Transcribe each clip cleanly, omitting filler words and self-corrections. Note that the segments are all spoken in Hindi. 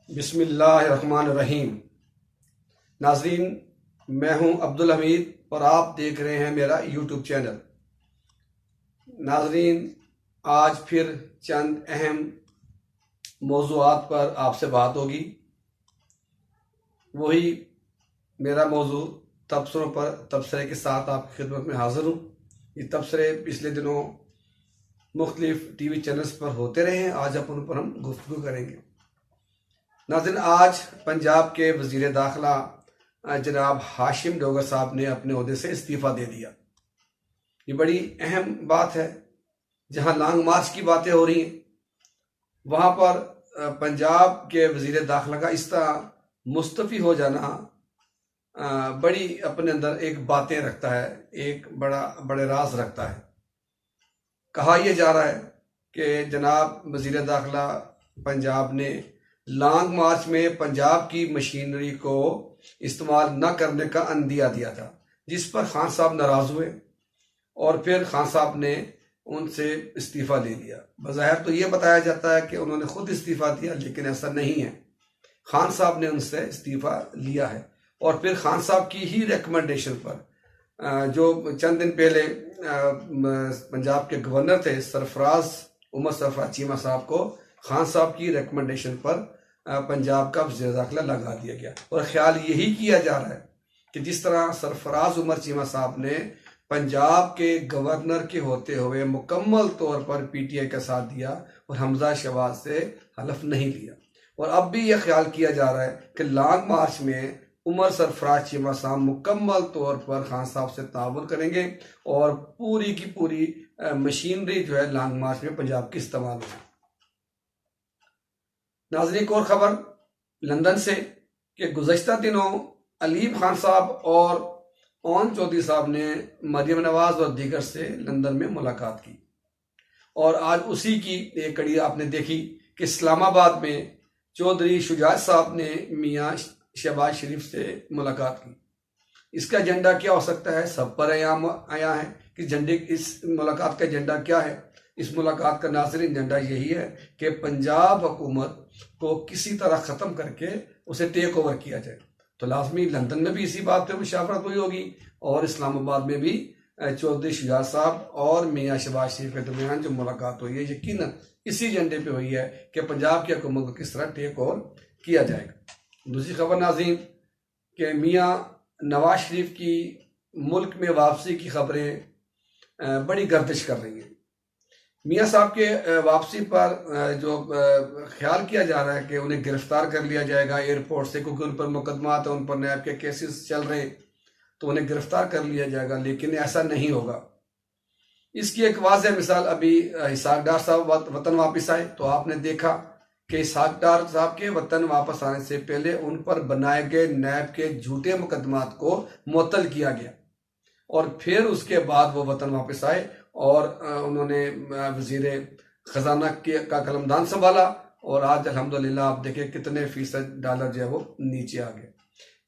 बिस्मिल्लाहिर्रहमानिर्रहीम। नाज़रीन, मैं हूं अब्दुल हमीद और आप देख रहे हैं मेरा यूट्यूब चैनल। नाज़रीन, आज फिर चंद अहम मौज़ूआत पर आपसे बात होगी। वही मेरा मौजू तबसरों पर तबसरे के साथ आपकी खिदमत में हाज़िर हूँ। ये तबसरे पिछले दिनों मुख्तलिफ टीवी चैनल्स पर होते रहे हैं, आज उन पर हम गुफ्तगू करेंगे। नाज़रीन, आज पंजाब के वज़ीर दाखिला जनाब हाशिम डोगर साहब ने अपने ओहदे से इस्तीफ़ा दे दिया। ये बड़ी अहम बात है। जहां लॉन्ग मार्च की बातें हो रही हैं, वहां पर पंजाब के वज़ीर दाखिला का इस तरह मुस्तफ़ी हो जाना बड़ी अपने अंदर एक बातें रखता है, एक बड़े राज रखता है। कहा यह जा रहा है कि जनाब वज़ीर दाखिला पंजाब ने लॉन्ग मार्च में पंजाब की मशीनरी को इस्तेमाल न करने का अंदिया दिया था, जिस पर खान साहब नाराज हुए और फिर खान साहब ने उनसे इस्तीफ़ा ले लिया। बज़ाहिर तो ये बताया जाता है कि उन्होंने खुद इस्तीफ़ा दिया, लेकिन ऐसा नहीं है। खान साहब ने उनसे इस्तीफ़ा लिया है और फिर खान साहब की ही रिकमेंडेशन पर जो चंद दिन पहले पंजाब के गवर्नर थे उमर सरफराज चीमा साहब को खान साहब की रिकमेंडेशन पर पंजाब का वज़ीर दाखिला लगा दिया गया। और ख्याल यही किया जा रहा है कि जिस तरह सरफराज उमर चीमा साहब ने पंजाब के गवर्नर के होते हुए मुकम्मल तौर पर पीटीआई का साथ दिया और हमजा शहबाज से हलफ नहीं लिया, और अब भी यह ख्याल किया जा रहा है कि लॉन्ग मार्च में उमर सरफराज चीमा साहब मुकम्मल तौर पर खान साहब से ताउन करेंगे और पूरी की पूरी मशीनरी जो है लॉन्ग मार्च में पंजाब की इस्तेमाल होगी। नाज़रीन, एक और खबर लंदन से कि गुज़श्ता दिनों अलीम खान साहब और ओन चौधरी साहब ने मरियम नवाज और दीगर से लंदन में मुलाकात की, और आज उसी की एक कड़ी आपने देखी कि इस्लामाबाद में चौधरी शुजात साहब ने मियाँ शहबाज शरीफ से मुलाकात की। इसका एजेंडा क्या हो सकता है? सब पर आया है कि इस मुलाकात का एजेंडा क्या है। इस मुलाकात का नाज़रीन एजेंडा यही है कि पंजाब हुकूमत को किसी तरह ख़त्म करके उसे टेक ओवर किया जाए। तो लाजमी लंदन में भी इसी बात पर मुशावरत हुई होगी और इस्लामाबाद में भी चौधरी शुजात साहब और मियाँ शहबाज शरीफ के दरमियान जो मुलाकात हुई है, यकीनन इसी एजेंडे पे हुई है कि पंजाब की हुकूमत को किस तरह टेक ओवर किया जाएगा। दूसरी खबर नाज़रीन कि मियाँ नवाज शरीफ की मुल्क में वापसी की खबरें बड़ी गर्दिश कर रही हैं। मियाँ साहब के वापसी पर जो ख्याल किया जा रहा है कि उन्हें गिरफ्तार कर लिया जाएगा एयरपोर्ट से, क्योंकि उन पर मुकदमात है, उन पर नैब के केसेस चल रहे हैं, तो उन्हें गिरफ्तार कर लिया जाएगा, लेकिन ऐसा नहीं होगा। इसकी एक वाज़ेह मिसाल अभी इसहाक डार साहब वतन वापस आए तो आपने देखा कि इसहाक डार साहब के वतन वापस आने से पहले उन पर बनाए गए नैब के झूठे मुकदमात को मुअत्तल किया गया, और फिर उसके बाद वो वतन वापस आए और उन्होंने वजीर खजाना का कलमदान संभाला, और आज अल्हम्दुलिल्लाह आप देखें कितने फीसद डॉलर जो है वो नीचे आ गए।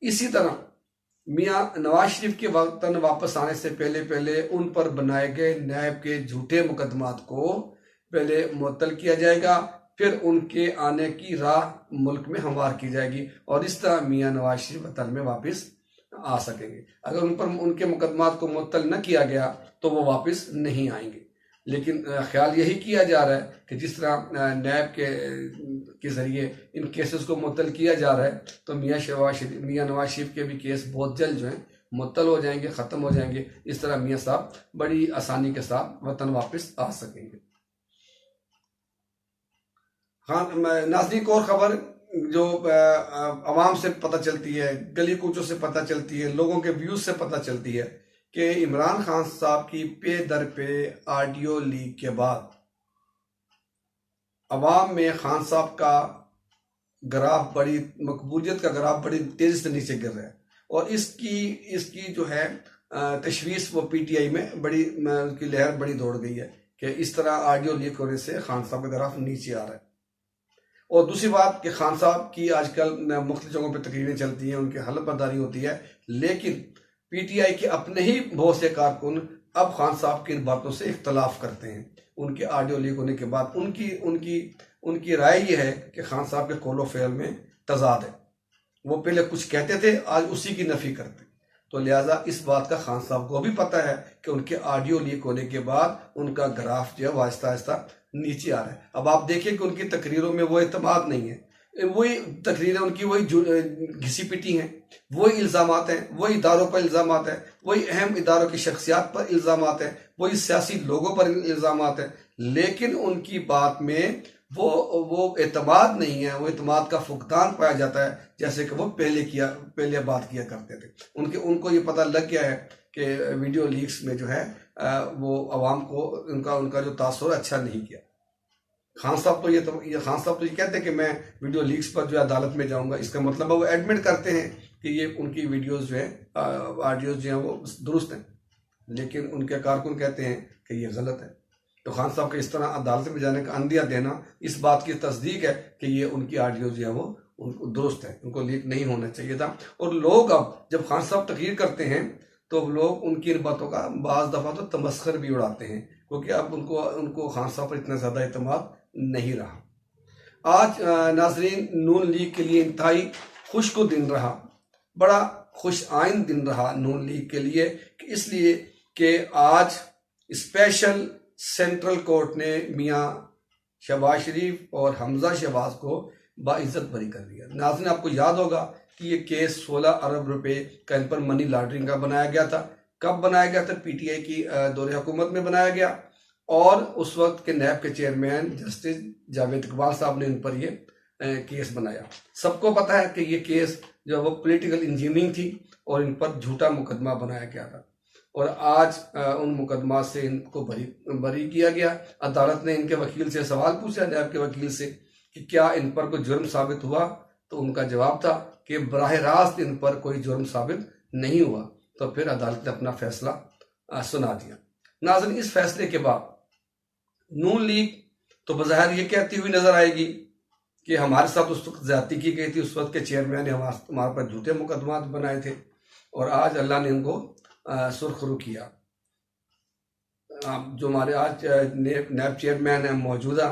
इसी तरह मियाँ नवाज शरीफ के वतन वापस आने से पहले उन पर बनाए गए नैब के झूठे मुकदमात को पहले मुअत्तल किया जाएगा, फिर उनके आने की राह मुल्क में हमवार की जाएगी, और इस तरह मियाँ नवाज शरीफ वतन में वापस आ सकेंगे। अगर उन पर उनके मुकदमात को मुअत्तल न किया गया तो वो वापस नहीं आएंगे। लेकिन ख्याल यही किया जा रहा है कि जिस तरह नैब के जरिए इन केसेस को मुअत्तल किया जा रहा है, तो मियाँ नवाज शरीफ के भी केस बहुत जल्द जो है मुअत्तल हो जाएंगे, ख़त्म हो जाएंगे। इस तरह मियाँ साहब बड़ी आसानी के साथ वतन वापस आ सकेंगे। हाँ नाज़रीन, एक और खबर जो आवाम से पता चलती है, गली कूचों से पता चलती है, लोगों के व्यूज से पता चलती है कि इमरान खान साहब की पे दर पे ऑडियो लीक के बाद अवाम में खान साहब का ग्राफ बड़ी मकबूलियत का ग्राफ बड़ी तेजी से नीचे गिर रहा है, और इसकी जो है तशवीश वो पीटीआई में बड़ी की लहर बड़ी दौड़ गई है कि इस तरह ऑडियो लीक होने से खान साहब का ग्राफ नीचे आ रहा है। और दूसरी बात कि खान साहब की आजकल मुख्तलिफ जगहों पर तकरीरें चलती हैं, उनकी हलफबर्दारी होती है, लेकिन पीटीआई के अपने ही बहुत से कारकुन अब खान साहब की इन बातों से इख्तलाफ करते हैं। उनके ऑडियो लीक होने के बाद उनकी उनकी राय ये है कि खान साहब के कौल व फ़िल में तजाद है। वो पहले कुछ कहते थे, आज उसी की नफी करते। तो लिहाजा इस बात का खान साहब को भी पता है कि उनके ऑडियो लीक होने के बाद उनका ग्राफ जो है आहिस्ता आहिस्ता नीचे आ रहा है। अब आप देखिए कि उनकी तकरीरों में वो एतमाद नहीं है, वही तकरीरें उनकी वही घिसी पिटी हैं, वही इल्ज़ामात हैं, वही इदारों पर इल्ज़ामात हैं, वही अहम इदारों की शख्सियात पर इल्ज़ामात हैं, वही सियासी लोगों पर इल्ज़ामात हैं, लेकिन उनकी बात में वो एतमाद नहीं है, वो एतमाद का फुकदान पाया जाता है जैसे कि वो पहले बात किया करते थे। उनको ये पता लग गया है कि वीडियो लीक्स में जो है वो अवाम को उनका जो तासुर अच्छा नहीं किया। खान साहब तो ये कहते हैं कि मैं वीडियो लीक्स पर जो है अदालत में जाऊंगा, इसका मतलब वो एडमिट करते हैं कि ये उनकी वीडियोस जो है ऑडियोज जो हैं वो दुरुस्त हैं, लेकिन उनके कारकुन कहते हैं कि ये गलत है। तो खान साहब के इस तरह अदालत में जाने का अंदिया देना इस बात की तस्दीक है कि ये उनकी ऑडियो जो है वो उनको दुरुस्त है, उनको लीक नहीं होना चाहिए था। और लोग अब जब खान साहब तकरीर करते हैं तो लोग उनकी इन बातों का बाज़ दफ़ा तो तमस्खर भी उड़ाते हैं, क्योंकि अब उनको खान साहब पर इतना ज़्यादा एतमाद नहीं रहा। आज नाजरीन, नून लीग के लिए इंतहाई खुश को दिन रहा, बड़ा खुश आइंद दिन रहा नून लीग के लिए, इसलिए कि आज स्पेशल सेंट्रल कोर्ट ने मियाँ शहबाज शरीफ और हमजा शहबाज को बाइज्जत बरी कर दिया। नाज़रीन, आपको याद होगा कि ये केस 16 अरब रुपए का इन पर मनी लॉन्ड्रिंग का बनाया गया था। कब बनाया गया था? पीटीआई की दौरे हुकूमत में बनाया गया, और उस वक्त के नैब के चेयरमैन जस्टिस जावेद इकबाल साहब ने इन पर ये केस बनाया। सबको पता है कि ये केस जो वो पॉलिटिकल इंजीनियरिंग थी और इन पर झूठा मुकदमा बनाया गया था, और आज उन मुकदमा से इनको बरी किया गया। अदालत ने इनके वकील से सवाल पूछा, नैब के वकील से, कि क्या इन पर कोई जुर्म साबित हुआ, तो उनका जवाब था कि बराह रास्त इन पर कोई जुर्म साबित नहीं हुआ। तो फिर अदालत ने अपना फैसला सुना दिया। नाज़रीन, इस फैसले के बाद नून लीग तो बज़ाहिर ये कहती हुई नजर आएगी कि हमारे साथ उस वक्त ज्यादती की गई थी, उस वक्त के चेयरमैन ने हमारे पर झूठे मुकदमा बनाए थे, और आज अल्लाह ने इनको सुरखरू किया। जो हमारे आज नैब चेयरमैन है मौजूदा,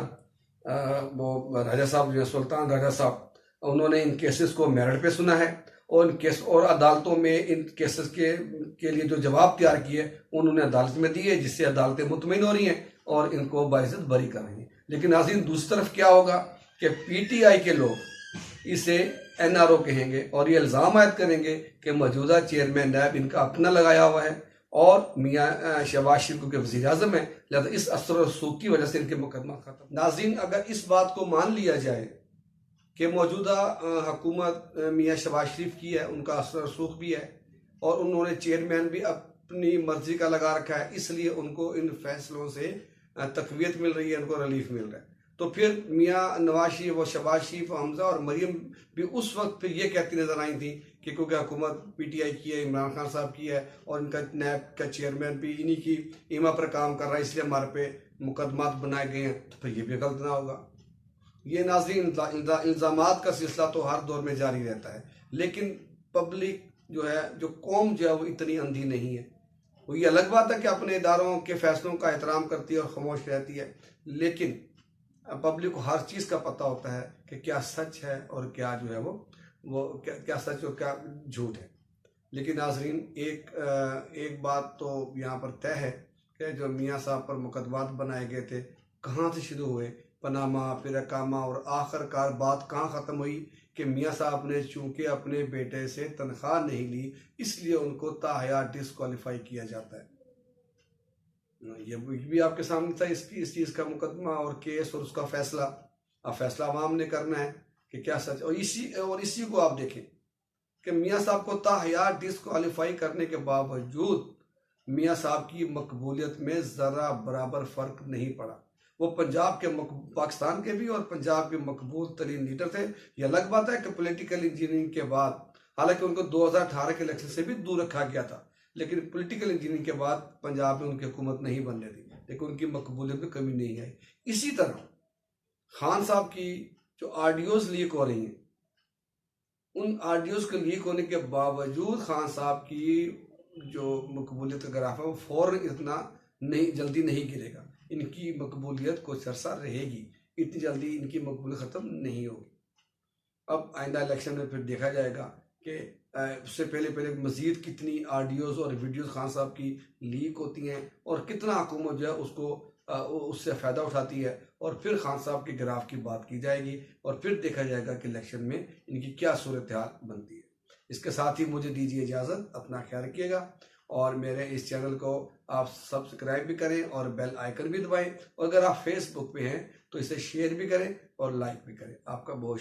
वो राजा साहब जो है, सुल्तान राजा साहब, उन्होंने इन केसेस को मेरिट पे सुना है, और इन केस और अदालतों में इन केसेस के लिए जो जवाब तैयार किए उन्होंने अदालत में दिए, जिससे अदालतें मुतमईन हो रही हैं और इनको बाइज्जत बरी कर रही हैं। लेकिन नाज़रीन, दूसरी तरफ क्या होगा कि पीटीआई के लोग इसे एनआरओ कहेंगे और ये इल्ज़ाम आयद करेंगे कि मौजूदा चेयरमैन नैब इनका अपना लगाया हुआ है, और मियाँ शहबाज शरीफ के वज़ीर आज़म है, लिहाजा इस असर रसूख की वजह से इनके मुकदमा खत्म। नाज़रीन, अगर इस बात को मान लिया जाए कि मौजूदा हुकूमत मियाँ शहबाज शरीफ की है, उनका असर रसूख भी है, और उन्होंने चेयरमैन भी अपनी मर्जी का लगा रखा है, इसलिए उनको इन फैसलों से तकवीत मिल रही है, उनको रिलीफ मिल रहा है, तो फिर मियाँ नवाज शरीफ और शहबाज शरीफ, हमजा और मरियम भी उस वक्त फिर ये कहती नजर आई थी कि क्योंकि हुकूमत पीटीआई की है, इमरान खान साहब की है, और इनका नैब का चेयरमैन भी इन्हीं की ईमा पर काम कर रहा है, इसलिए हमारे पे मुकदमात बनाए गए हैं, तो फिर ये भी गलत ना होगा। ये नाज़रीन, इल्ज़ामात का सिलसिला तो हर दौर में जारी रहता है, लेकिन पब्लिक जो है, जो कौम जो है, वो इतनी अंधी नहीं है। वो ये अलग बात है कि अपने इदारों के फैसलों का एहतराम करती है और खामोश रहती है, लेकिन पब्लिक को हर चीज़ का पता होता है कि क्या सच है और क्या जो है वो क्या सच और क्या झूठ है। लेकिन नाज़रीन, एक बात तो यहाँ पर तय है कि जो मियाँ साहब पर मुकदमात बनाए गए थे, कहाँ से शुरू हुए, पनामा, फिर अकामा, और आखिरकार बात कहाँ ख़त्म हुई कि मियाँ साहब ने चूंकि अपने बेटे से तनख्वाह नहीं ली, इसलिए उनको ताहयात डिस्क्वालीफाई किया जाता है। ये भी आपके सामने था, इस चीज़ का मुकदमा और केस और उसका फैसला। अब फैसला अवाम ने करना है कि क्या सच, और इसी को आप देखें कि मियाँ साहब को ताहयात डिस्क्वालीफाई करने के बावजूद मियाँ साहब की मकबूलियत में ज़रा बराबर फ़र्क नहीं पड़ा। वो पंजाब के पाकिस्तान के भी और पंजाब के मकबूल तरीन लीडर थे। ये अलग बात है कि पॉलिटिकल इंजीनियरिंग के बाद, हालांकि उनको 2018 के इलेक्शन से भी दूर रखा गया था, लेकिन पॉलिटिकल इंजीनियरिंग के बाद पंजाब में उनकी हुकूमत नहीं बनने दी, लेकिन उनकी मकबूलियत में कमी नहीं आई। इसी तरह खान साहब की जो ऑडियोज लीक हो रही हैं, उन ऑडियोज के लीक होने के बावजूद खान साहब की जो मकबूलियत का ग्राफ है वो फौरन इतना जल्दी नहीं गिरेगा। इनकी मकबूलियत कुछ अरसा रहेगी, इतनी जल्दी इनकी मकबूलियत ख़त्म नहीं होगी। अब आइंदा इलेक्शन में फिर देखा जाएगा कि उससे पहले पहले मज़ीद कितनी ऑडियोज़ और वीडियोज़ खान साहब की लीक होती हैं और कितना हुकूमत जो है उसको उससे फ़ायदा उठाती है, और फिर खान साहब के ग्राफ की बात की जाएगी और फिर देखा जाएगा कि इलेक्शन में इनकी क्या सूरत हाल बनती है। इसके साथ ही मुझे दीजिए इजाज़त, अपना ख्याल रखिएगा और मेरे इस चैनल को आप सब्सक्राइब भी करें और बेल आइकन भी दबाएं, और अगर आप फेसबुक पे हैं तो इसे शेयर भी करें और लाइक भी करें। आपका बहुत